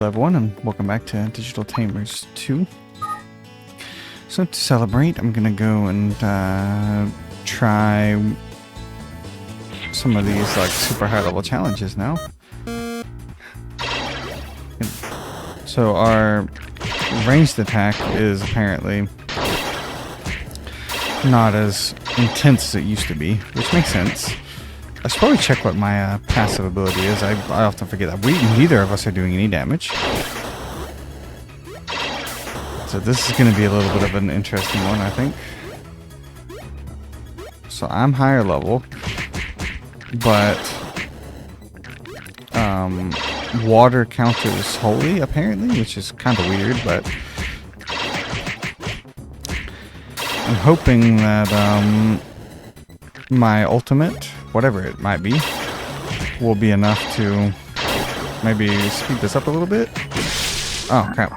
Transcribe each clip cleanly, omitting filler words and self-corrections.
Hello everyone, and welcome back to Digital Tamers 2. So to celebrate, I'm gonna go and try some of these like super high level challenges now. So our ranged attack is apparently not as intense as it used to be, which makes sense. I should probably check what my passive ability is. I often forget that. Neither of us are doing any damage. So this is going to be a little bit of an interesting one, I think. So I'm higher level, but water counters holy, apparently, which is kind of weird, but I'm hoping that my ultimate, whatever it might be, will be enough to maybe speed this up a little bit. Oh, crap.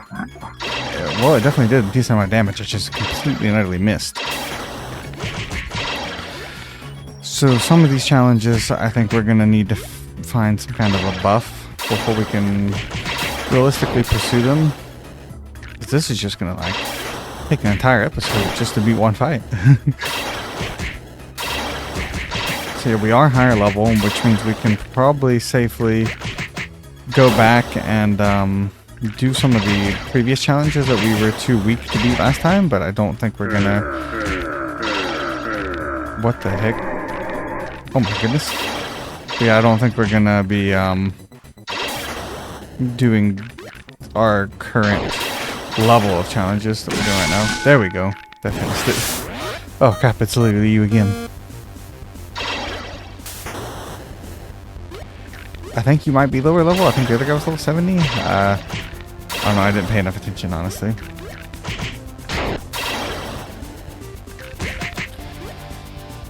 Well, it definitely did a decent amount of damage. I just completely and utterly missed. So some of these challenges, I think we're going to need to find some kind of a buff before we can realistically pursue them. This is just going to, like, take an entire episode just to beat one fight. So yeah, we are higher level, which means we can probably safely go back and do some of the previous challenges that we were too weak to beat last time, but I don't think we're gonna... What the heck? Oh my goodness. Yeah, I don't think we're gonna be doing our current level of challenges that we're doing right now. There we go. That finished it. Oh crap, it's literally you again. I think you might be lower level. I think the other guy was level 70. I don't know. I didn't pay enough attention, honestly.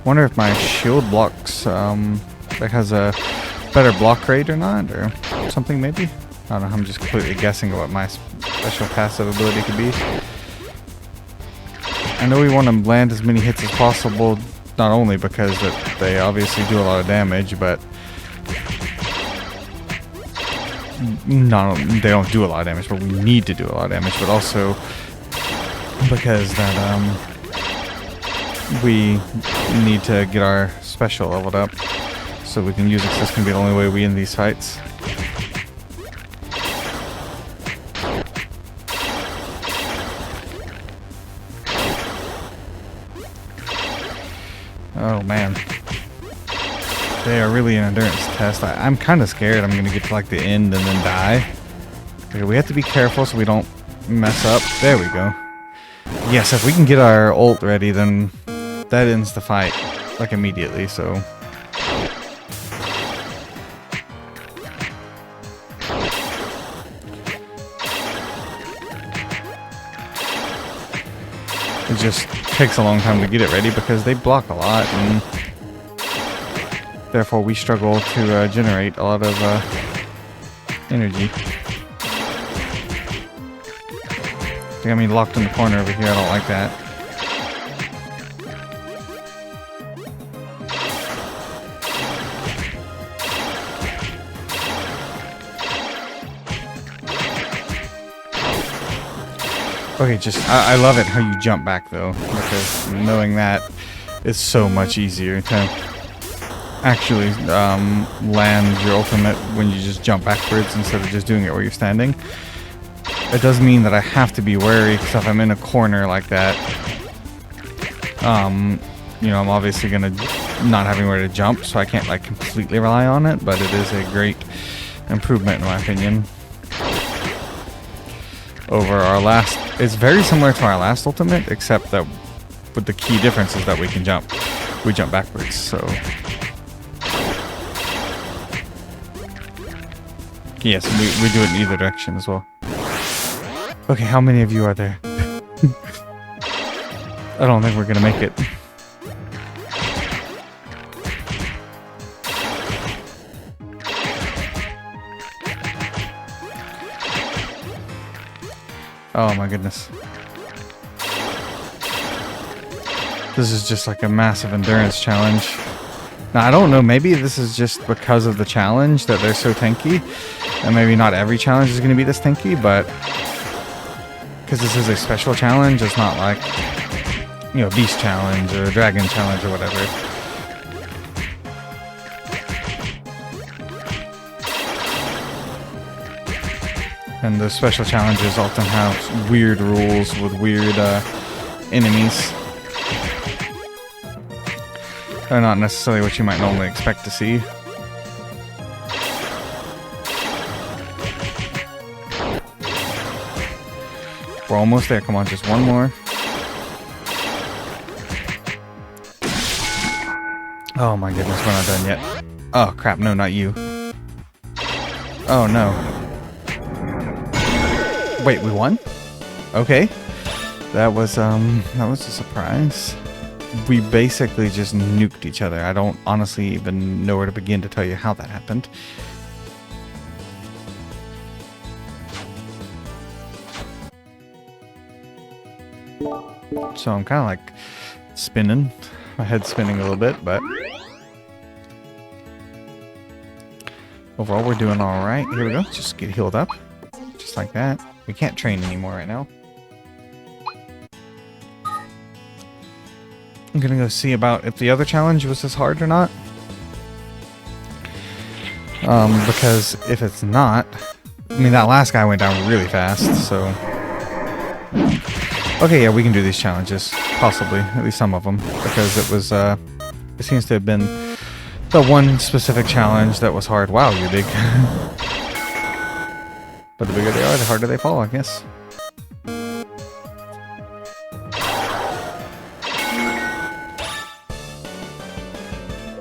Wonder if my shield blocks like has a better block rate or not, or something maybe. I don't know. I'm just completely guessing what my special passive ability could be. I know we want to land as many hits as possible, not only because that they obviously do a lot of damage, but no, they don't do a lot of damage, but we need to do a lot of damage, but also because that we need to get our special leveled up so we can use it, 'cause this can be the only way we win these fights. Oh man. They are really an endurance test. I'm kind of scared I'm going to get to like the end and then die. Okay, we have to be careful so we don't mess up. There we go. Yes, if we can get our ult ready, then that ends the fight like immediately, so... It just takes a long time to get it ready because they block a lot, and therefore we struggle to generate a lot of energy. They got me locked in the corner over here. I don't like that. Okay, just I love it how you jump back though, because knowing that is so much easier to actually land your ultimate when you just jump backwards instead of just doing it where you're standing. It does mean that I have to be wary, because if I'm in a corner like that, you know, I'm obviously gonna not have anywhere to jump, so I can't like completely rely on it, but it is a great improvement in my opinion over our last. It's very similar to our last ultimate, except that with the key difference is that we can jump. We jump backwards, so... Yes, we do it in either direction as well. Okay, how many of you are there? I don't think we're gonna make it. Oh my goodness. This is just like a massive endurance challenge. Now, I don't know, maybe this is just because of the challenge that they're so tanky. And maybe not every challenge is going to be this tanky, but because this is a special challenge, it's not like, you know, beast challenge or dragon challenge or whatever. And the special challenges often have weird rules with weird enemies. They're not necessarily what you might normally expect to see. We're almost there. Come on, just one more. Oh my goodness, we're not done yet. Oh crap, no, not you. Oh no. Wait, we won? Okay. That was a surprise. We basically just nuked each other. I don't honestly even know where to begin to tell you how that happened. So I'm kind of like spinning. My head's spinning a little bit, but overall we're doing alright. Here we go. Just get healed up. Just like that. We can't train anymore right now. I'm gonna go see about if the other challenge was as hard or not. Because if it's not, I mean, that last guy went down really fast, so. Okay, yeah, we can do these challenges. Possibly. At least some of them. Because it was, it seems to have been the one specific challenge that was hard. Wow, you're big. But the bigger they are, the harder they fall, I guess.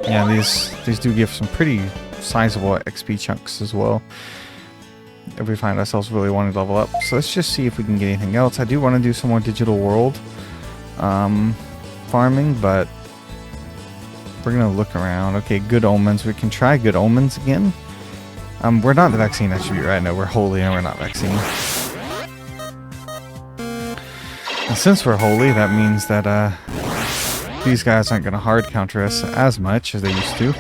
Yeah, these do give some pretty sizable XP chunks as well. If we find ourselves really wanting to level up. So let's just see if we can get anything else. I do want to do some more digital world farming, but we're going to look around. Okay, good omens. We can try good omens again. We're not the vaccine attribute right now. We're holy and we're not vaccine. And since we're holy, that means that these guys aren't going to hard counter us as much as they used to.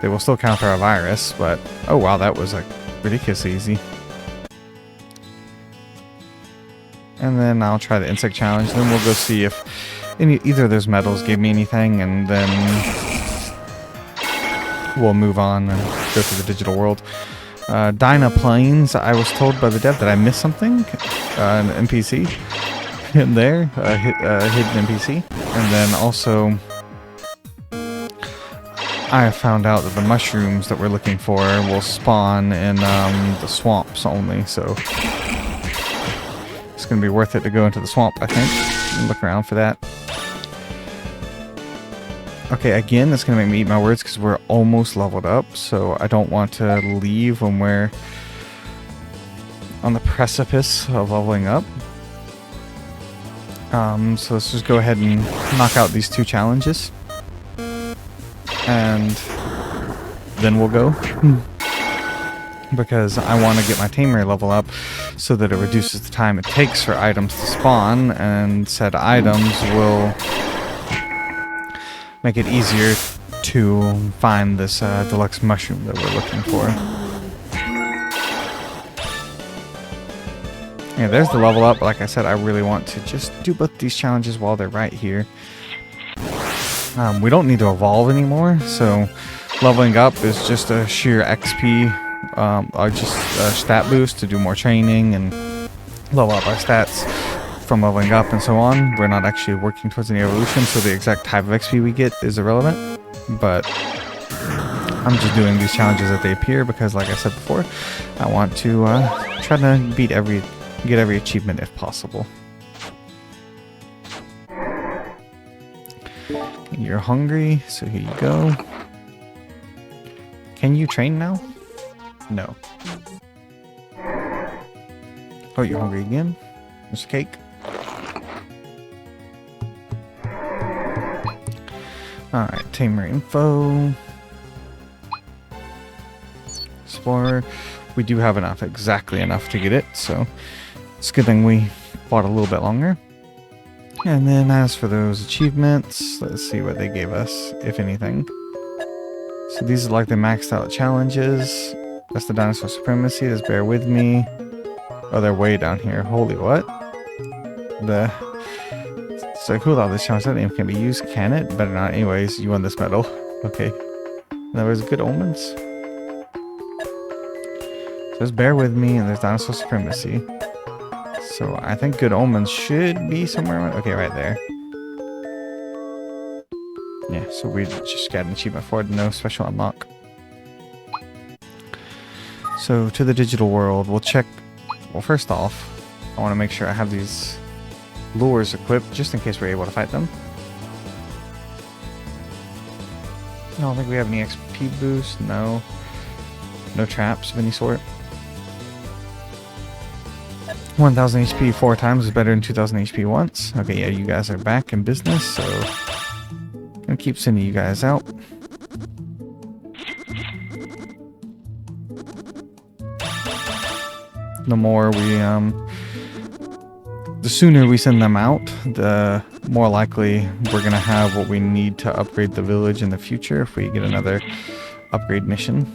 They will still counter our virus, but oh wow, that was like ridiculously easy. And then I'll try the insect challenge. Then we'll go see if either of those medals gave me anything, and then we'll move on and go to the digital world. Dyna Plains, I was told by the dev that I missed something, an NPC in there, hidden NPC. And then also, I found out that the mushrooms that we're looking for will spawn in the swamps only, so it's going to be worth it to go into the swamp, I think, and look around for that. Okay, again, that's going to make me eat my words because we're almost leveled up, so I don't want to leave when we're on the precipice of leveling up. So let's just go ahead and knock out these two challenges. And then we'll go. Because I want to get my tamer level up so that it reduces the time it takes for items to spawn, and said items will make it easier to find this deluxe mushroom that we're looking for. Yeah, there's the level up. Like I said, I really want to just do both these challenges while they're right here. We don't need to evolve anymore, so leveling up is just a sheer XP, or just a stat boost to do more training and level up our stats from leveling up and so on. We're not actually working towards any evolution, so the exact type of XP we get is irrelevant, but I'm just doing these challenges as they appear because, like I said before, I want to try to get every achievement if possible. You're hungry, so here you go. Can you train now? No. Oh, you're hungry again? There's a cake. Alright, tamer info. Explorer. We do have enough, exactly enough to get it, so it's a good thing we fought a little bit longer. And then as for those achievements, let's see what they gave us, if anything. So these are like the maxed out challenges. That's the dinosaur supremacy. Just bear with me. Oh, they're way down here. Holy what? So cool, all this challenge. That name can be used, can it? Better not. Anyways, you won this medal. Okay. There was good omens. So just bear with me, and there's dinosaur supremacy. So I think good omens should be somewhere around. Okay, right there. Yeah, so we just got an achievement for it. No special unlock. So to the digital world, we'll check. Well, first off, I want to make sure I have these lures equipped just in case we're able to fight them. I don't think we have any XP boost. No. No traps of any sort. 1000 HP 4 times is better than 2000 HP once. Okay, yeah, you guys are back in business, so I'm gonna keep sending you guys out. The more we, the sooner we send them out, the more likely we're gonna have what we need to upgrade the village in the future if we get another upgrade mission.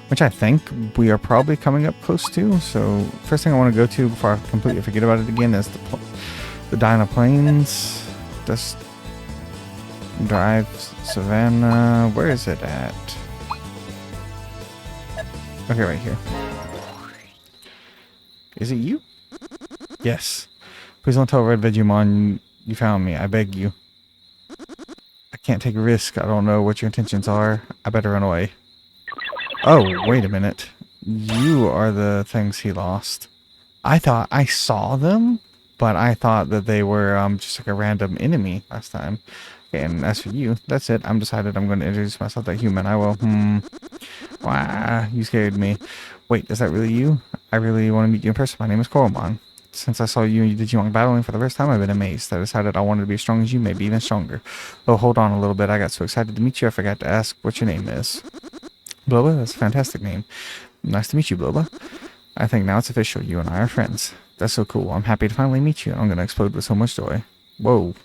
Which I think we are probably coming up close to. So first thing I want to go to before I completely forget about it again is the Dino Plains. Just drive Savannah. Where is it at? Okay, right here. Is it you? Yes. Please don't tell Red Digimon you found me. I beg you. I can't take a risk. I don't know what your intentions are. I better run away. Oh, wait a minute. You are the things he lost. I thought I saw them, but I thought that they were just like a random enemy last time. Okay, and as for you, that's it. I'm decided I'm going to introduce myself to human. I will. Wow, you scared me. Wait, is that really you? I really want to meet you in person. My name is Koromon. Since I saw you and Digimon battling for the first time, I've been amazed. I decided I wanted to be as strong as you, maybe even stronger. Oh, hold on a little bit. I got so excited to meet you, I forgot to ask what your name is. Bisloba, that's a fantastic name. Nice to meet you, Bisloba. I think now it's official. You and I are friends. That's so cool. I'm happy to finally meet you. I'm going to explode with so much joy. Whoa.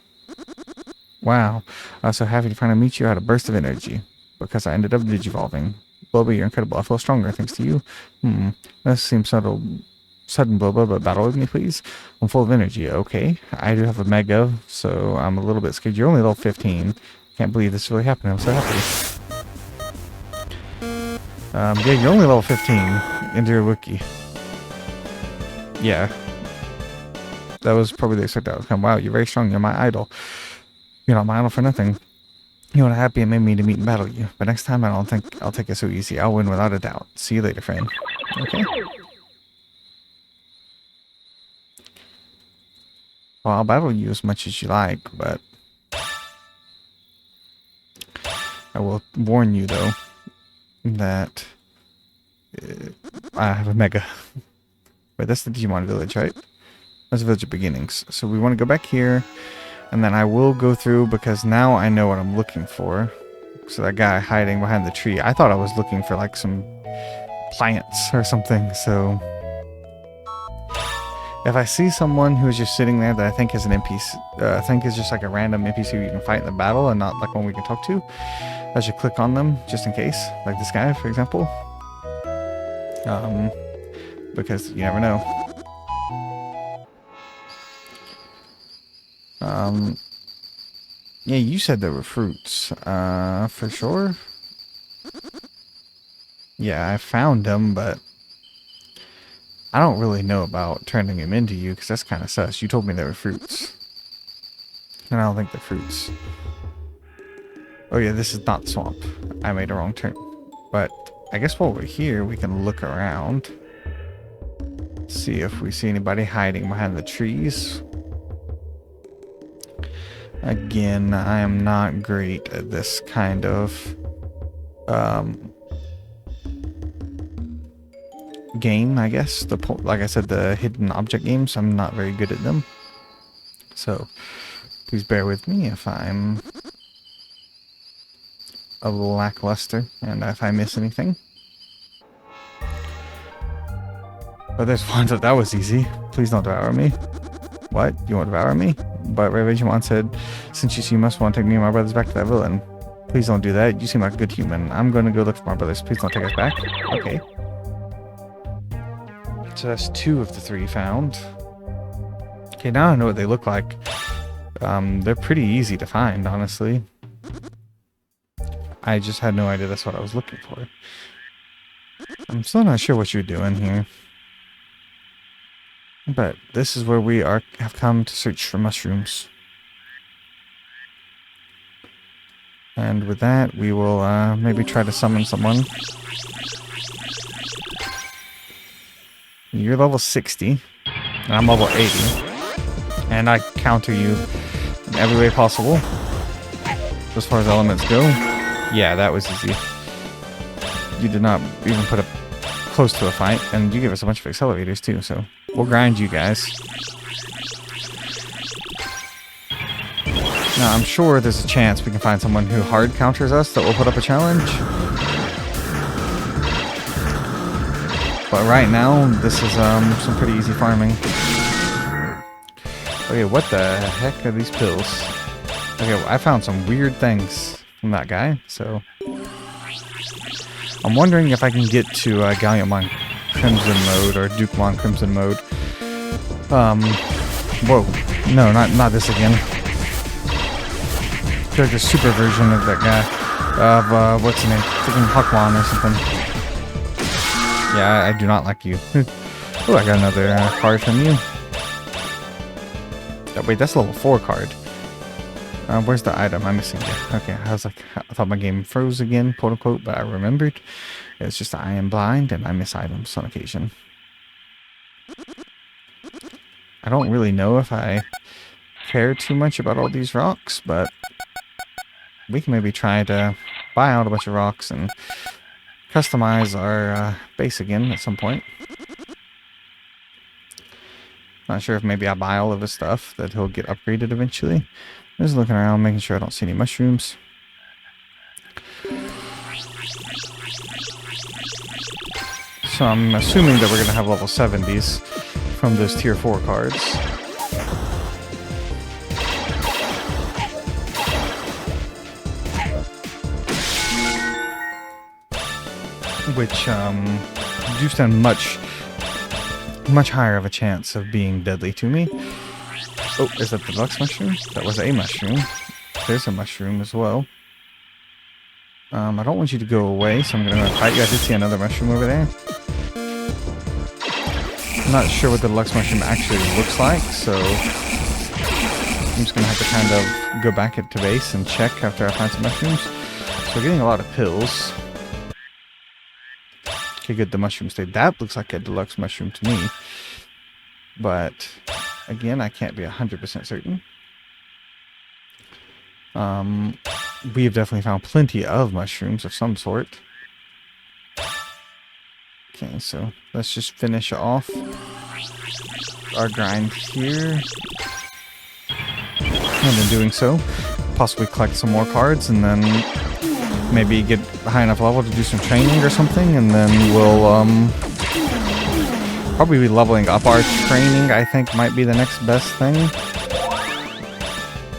Wow. I was so happy to finally meet you. I had a burst of energy because I ended up digivolving. Bisloba, you're incredible. I feel stronger thanks to you. That seems sudden, Bisloba, but battle with me, please. I'm full of energy. Okay. I do have a mega, so I'm a little bit scared. You're only level 15. Can't believe this really happened. I'm so happy. Yeah, you're only level 15 into your wiki. Yeah. That was probably the expected outcome. Wow, you're very strong. You're my idol. You're not my idol for nothing. You were happy and made me to meet and battle you. But next time, I don't think I'll take it so easy. I'll win without a doubt. See you later, friend. Okay. Well, I'll battle you as much as you like, but I will warn you, though, that I have a mega. Wait, that's the Digimon village, right? That's the village of beginnings. So we want to go back here, and then I will go through because now I know what I'm looking for. So that guy hiding behind the tree, I thought I was looking for like some plants or something. So if I see someone who's just sitting there that I think is an NPC, I think is just like a random NPC you can fight in the battle and not like one we can talk to, I should click on them just in case, like this guy, for example. Because you never know. Yeah, you said there were fruits. For sure. Yeah, I found them, but I don't really know about turning them into you, because that's kind of sus. You told me there were fruits. And I don't think they're fruits. Oh yeah, this is not the swamp. I made a wrong turn. But I guess while we're here, we can look around. See if we see anybody hiding behind the trees. Again, I am not great at this kind of game, I guess. Like I said, the hidden object games, I'm not very good at them. So, please bear with me if I'm a little lackluster and if I miss anything. Oh, there's one. That was easy. Please don't devour me. What? You want to devour me? But Digimon said, since you must want to take me and my brothers back to that villain. Please don't do that. You seem like a good human. I'm going to go look for my brothers. Please don't take us back. Okay. So that's 2 of the 3 found. Okay, now I know what they look like. They're pretty easy to find, honestly. I just had no idea that's what I was looking for. I'm still not sure what you're doing here. But this is where we have come to search for mushrooms. And with that, we will maybe try to summon someone. You're level 60, and I'm level 80. And I counter you in every way possible. As far as elements go, yeah, that was easy. You did not even put up close to a fight, and you give us a bunch of accelerators too, so we'll grind you guys. Now, I'm sure there's a chance we can find someone who hard counters us that will put up a challenge. But right now, this is some pretty easy farming. Okay, what the heck are these pills? Okay, well, I found some weird things from that guy, so... I'm wondering if I can get to Galliumon Crimson mode, or Dukemon Crimson mode. Whoa. No, not this again. Like a super version of that guy. Of, what's his name? Freaking Huckmon or something. Yeah, I do not like you. Oh, I got another card from you. Oh, wait, that's a level 4 card. Where's the item? I'm missing it. Okay, I was like, I thought my game froze again, quote unquote, but I remembered. It's just I am blind and I miss items on occasion. I don't really know if I care too much about all these rocks, but we can maybe try to buy out a bunch of rocks and customize our base again at some point. Not sure if maybe I buy all of his stuff, that he'll get upgraded eventually. Just looking around, making sure I don't see any mushrooms. So I'm assuming that we're going to have level 70s from those tier 4 cards. Which do stand much higher of a chance of being deadly to me. Oh, is that the deluxe mushroom? That was a mushroom. There's a mushroom as well. I don't want you to go away, so I'm going to fight you. I did see another mushroom over there. I'm not sure what the deluxe mushroom actually looks like, so I'm just going to have to kind of go back to base and check after I find some mushrooms. So we're getting a lot of pills. Okay, good, the mushroom stayed. That looks like a deluxe mushroom to me. But again, I can't be 100% certain. We have definitely found plenty of mushrooms of some sort. Okay, so let's just finish off our grind here. And in doing so, possibly collect some more cards and then maybe get a high enough level to do some training or something, and then we'll probably be leveling up our training. I think might be the next best thing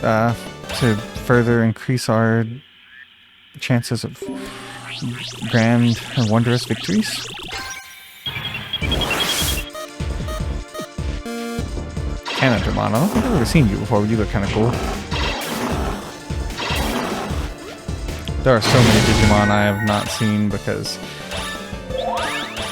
to further increase our chances of grand and wondrous victories. Cannon Digimon, I don't think I've ever seen you before, but you look kind of cool. There are so many Digimon I have not seen because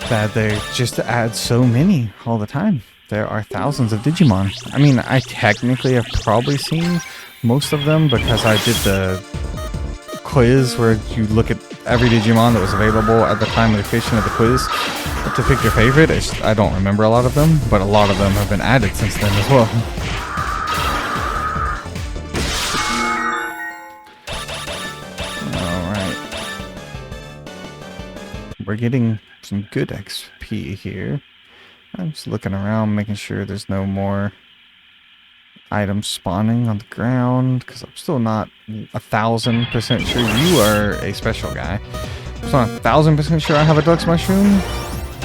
that they just add so many all the time. There are thousands of Digimon. I mean, I technically have probably seen most of them because I did the quiz where you look at every Digimon that was available at the time of the creation of the quiz to pick your favorite. I don't remember a lot of them, but a lot of them have been added since then as well. We're getting some good XP here. I'm just looking around, making sure there's no more items spawning on the ground, because I'm still not 1,000% sure. You are a special guy. I'm still not 1,000% sure I have a deluxe mushroom.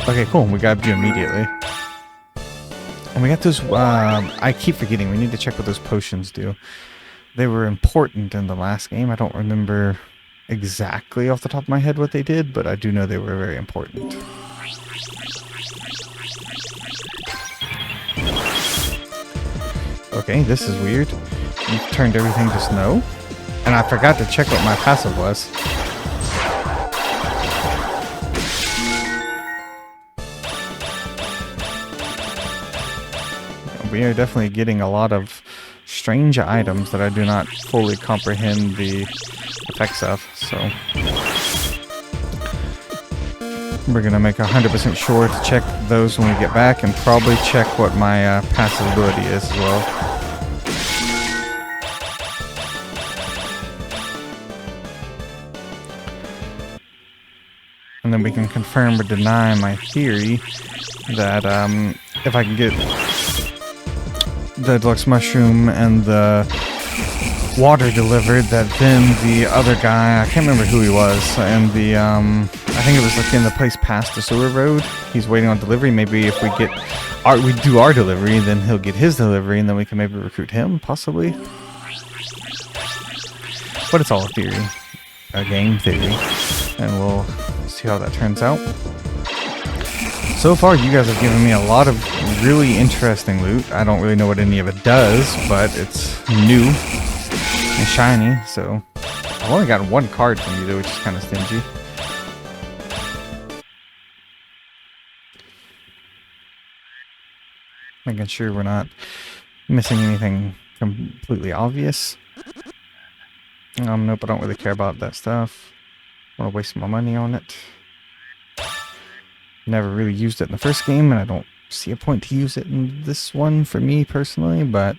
Okay, cool. We got you immediately. And we got those, I keep forgetting, we need to check what those potions do. They were important in the last game. I don't remember exactly off the top of my head what they did, but I do know they were very important. Okay, this is weird. You turned everything to snow? And I forgot to check what my passive was. We are definitely getting a lot of strange items that I do not fully comprehend the effects of, so we're gonna make 100% sure to check those when we get back, and probably check what my passive ability is as well. And then we can confirm or deny my theory that if I can get the deluxe mushroom and the water delivered, that then the other guy, I can't remember who he was, and the I think it was like in the place past the sewer road, he's waiting on delivery. Maybe if we do our delivery, then he'll get his delivery, and then we can maybe recruit him, possibly. But it's all a theory, a game theory, and we'll see how that turns out. So far, you guys have given me a lot of really interesting loot. I don't really know what any of it does, but it's new and shiny, so I've only got one card from you, though, which is kind of stingy. Making sure we're not missing anything completely obvious. Nope, I don't really care about that stuff. I want to waste my money on it. Never really used it in the first game, and I don't see a point to use it in this one for me personally, but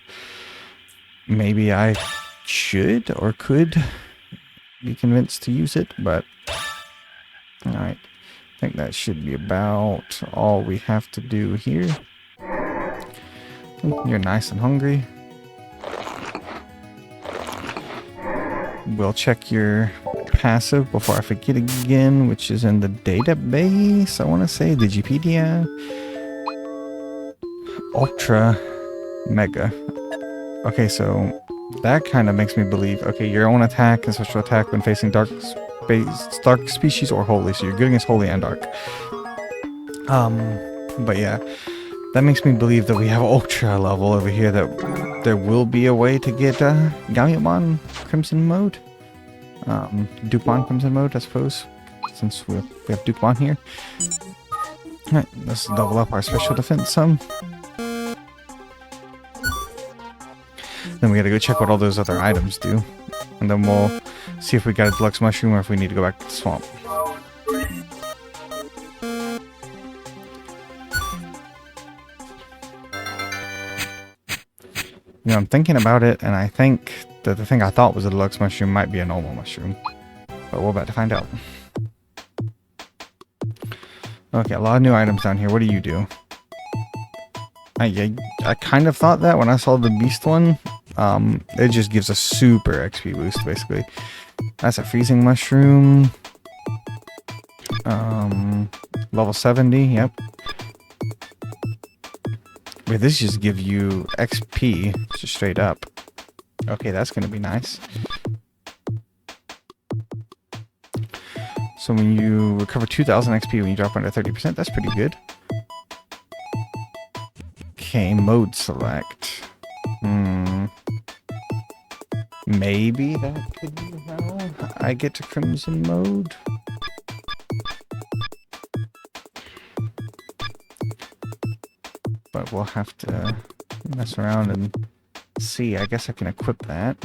maybe I should or could be convinced to use it, but alright. I think that should be about all we have to do here. You're nice and hungry. We'll check your passive before I forget again, which is in the database, I want to say, Digipedia. Ultra Mega. Okay, so that kind of makes me believe, okay, your own attack and special attack when facing dark species or holy, so you're good against holy and dark. But yeah, that makes me believe that we have Ultra level over here, that there will be a way to get Galliumon Crimson mode. Dupont Crimson mode, I suppose, since we have Dupont here. Alright, let's double up our special defense some. Then we gotta go check what all those other items do. And then we'll see if we got a deluxe mushroom or if we need to go back to the swamp. You know, I'm thinking about it, and I think that the thing I thought was a deluxe mushroom might be a normal mushroom. But we're about to find out. Okay, a lot of new items down here. What do you do? I kind of thought that when I saw the beast one. It just gives a super XP boost, basically. That's a freezing mushroom. Level 70, yep. Wait, this just gives you XP, just straight up. Okay, that's gonna be nice. So when you recover 2,000 XP when you drop under 30%, that's pretty good. Okay, mode select. Maybe that could be how I get to Crimson mode. But we'll have to mess around and see. I guess I can equip that.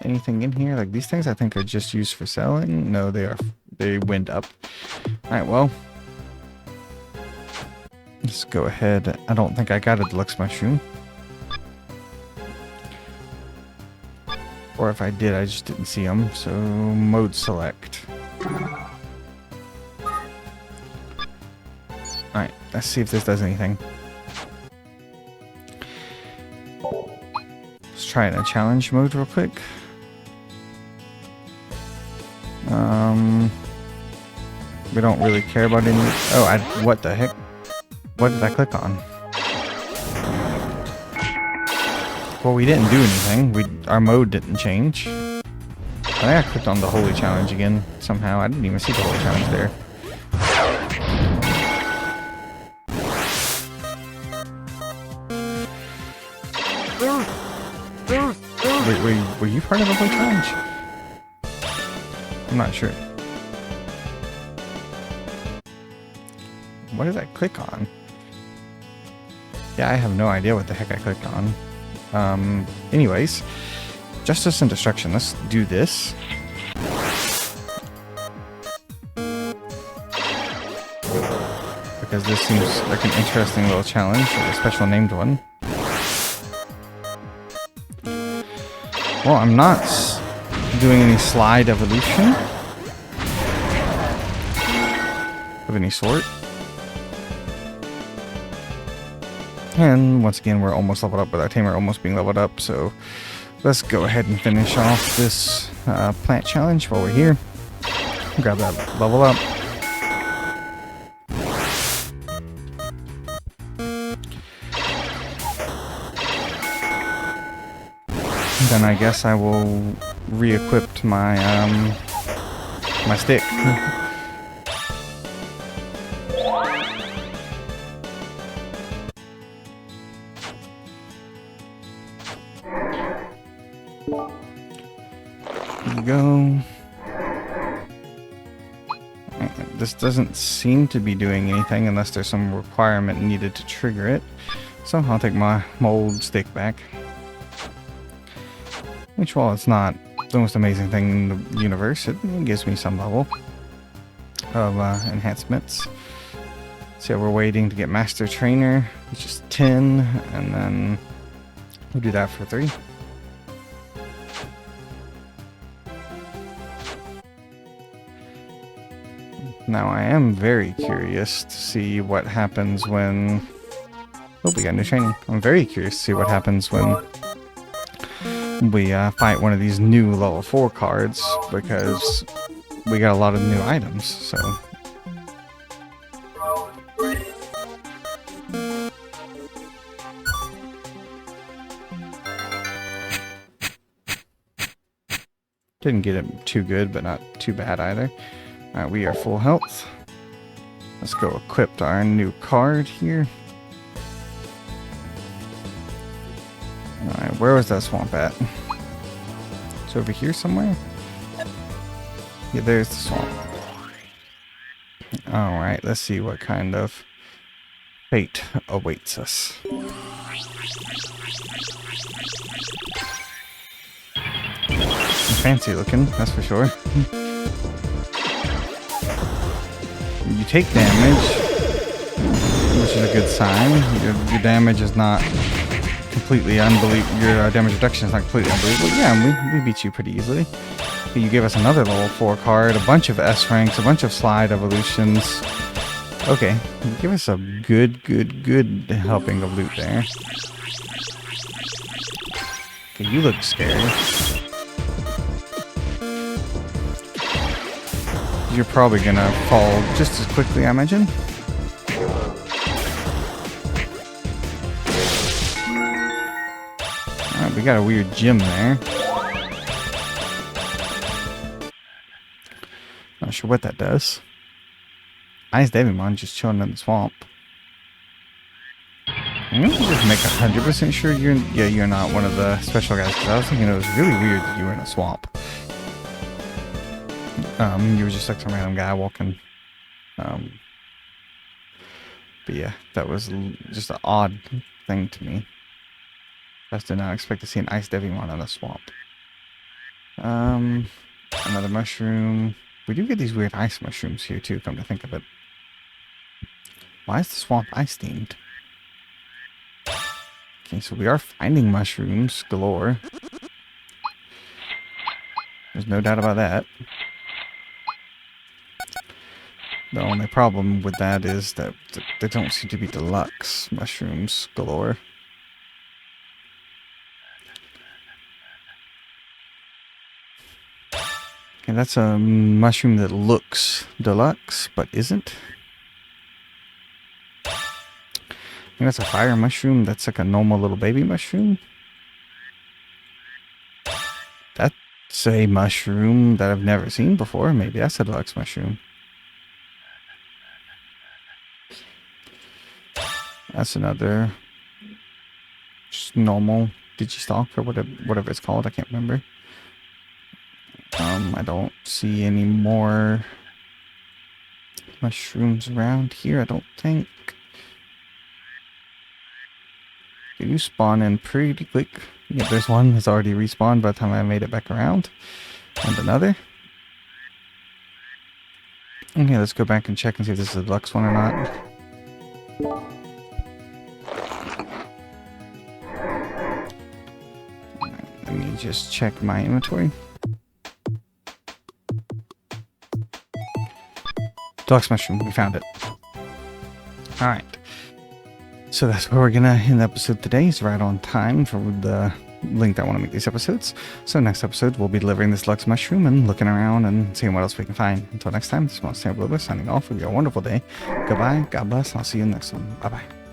Anything in here? Like these things I think are just used for selling. No, they wind up. Alright, well. Let's go ahead. I don't think I got a deluxe mushroom. Or if I did, I just didn't see them. So, mode select. Alright, let's see if this does anything. Let's try it in a challenge mode real quick. We don't really care about any... Oh, what the heck? What did I click on? Well, we didn't do anything. Our mode didn't change. I clicked on the Holy Challenge again somehow. I didn't even see the Holy Challenge there. Wait, were you part of the Holy Challenge? I'm not sure. What did I click on? Yeah, I have no idea what the heck I clicked on. Anyways, Justice and Destruction. Let's do this. Because this seems like an interesting little challenge, a special named one. Well, I'm not doing any slide evolution of any sort. And once again, we're almost leveled up with our tamer almost being leveled up, so let's go ahead and finish off this plant challenge while we're here. Grab that level up. Then I guess I will re-equip my my stick. There you go. This doesn't seem to be doing anything unless there's some requirement needed to trigger it. So I'll take my old stick back. Which, while it's not the most amazing thing in the universe, it gives me some level of enhancements. So we're waiting to get Master Trainer, which is 10, and then we'll do that for 3. Now I am very curious to see what happens when... Oh, we got new training. I'm very curious to see what happens when we fight one of these new level 4 cards, because we got a lot of new items, so... Didn't get it too good, but not too bad either. Alright, we are full health. Let's go equip our new card here. Alright, where was that swamp at? It's over here somewhere? Yeah, there's the swamp. Alright, let's see what kind of fate awaits us. Fancy looking, that's for sure. You take damage, which is a good sign. Your damage is not completely unbelievable. Your damage reduction is not completely unbelievable. Yeah, we beat you pretty easily. You gave us another level 4 card, a bunch of S ranks, a bunch of slide evolutions. Okay, you give us a good helping of loot there. Okay, you look scary. You're probably gonna fall just as quickly, I imagine. Alright, we got a weird gym there. Not sure what that does. Nice Digimon just chilling in the swamp. I'm gonna just make 100% sure you're not one of the special guys, because I was thinking it was really weird that you were in a swamp. You were just like some random guy walking. But yeah, that was just an odd thing to me. I just did not expect to see an ice Digimon in a swamp. Another mushroom. We do get these weird ice mushrooms here too, come to think of it. Why is the swamp ice themed? Okay, so we are finding mushrooms galore. There's no doubt about that. The only problem with that is that they don't seem to be deluxe mushrooms galore. Okay, that's a mushroom that looks deluxe, but isn't. I think that's a fire mushroom. That's like a normal little baby mushroom. That's It's a mushroom that I've never seen before. Maybe that's a deluxe mushroom. That's another just normal digistalk or whatever it's called. I can't remember. I don't see any more mushrooms around here, I don't think. They do spawn in pretty quick. Yeah, there's one that's already respawned by the time I made it back around. And another. Okay, let's go back and check and see if this is a deluxe one or not. Let me just check my inventory. Deluxe mushroom, we found it. Alright. So that's where we're gonna end the episode today. It's right on time for the length I want to make these episodes. So next episode, we'll be delivering this deluxe mushroom and looking around and seeing what else we can find. Until next time, this is Monstertamer signing off. Have a wonderful day. Goodbye, God bless, and I'll see you in the next one. Bye-bye.